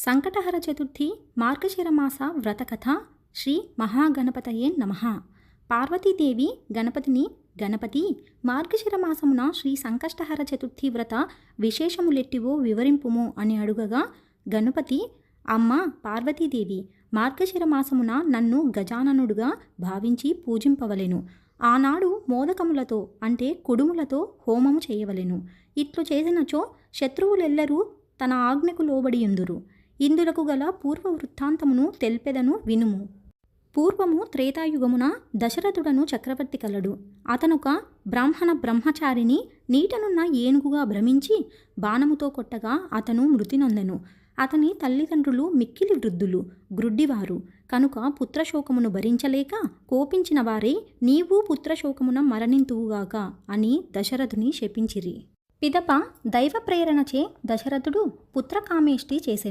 సంకటహర చతుర్థి మార్గశిరమాస వ్రతకథ. శ్రీ మహాగణపతయే నమః. పార్వతీదేవి గణపతి మార్గశిరమాసమున శ్రీ సంకష్టహర చతుర్థి వ్రత విశేషములెట్టివో వివరింపుము అని అడుగగా, గణపతి, అమ్మ పార్వతీదేవి, మార్గశిరమాసమున నన్ను గజాననుడుగా భావించి పూజింపవలెను. ఆనాడు మోదకములతో అంటే కుడుములతో హోమము చేయవలెను. ఇట్లు చేసినచో శత్రువులెల్లరూ తన ఆజ్ఞకు లోబడియుందురు. ఇందులకు గల పూర్వ వృత్తాంతమును తెల్పెదను వినుము. పూర్వము త్రేతాయుగమున దశరథుడను చక్రవర్తి కలడు. అతనొక బ్రాహ్మణ బ్రహ్మచారిని నీటనున్న ఏనుగుగా భ్రమించి బాణముతో కొట్టగా అతను మృతి నొందెను. అతని తల్లిదండ్రులు మిక్కిలి వృద్ధులు, గ్రుడ్డివారు కనుక పుత్రశోకమును భరించలేక కోపించిన వారే, నీవు పుత్రశోకమున మరణింతువుగాక అని దశరథుని శపించిరి. పిదప దైవ ప్రేరణచే దశరథుడు పుత్రకామేష్టి చేసెను.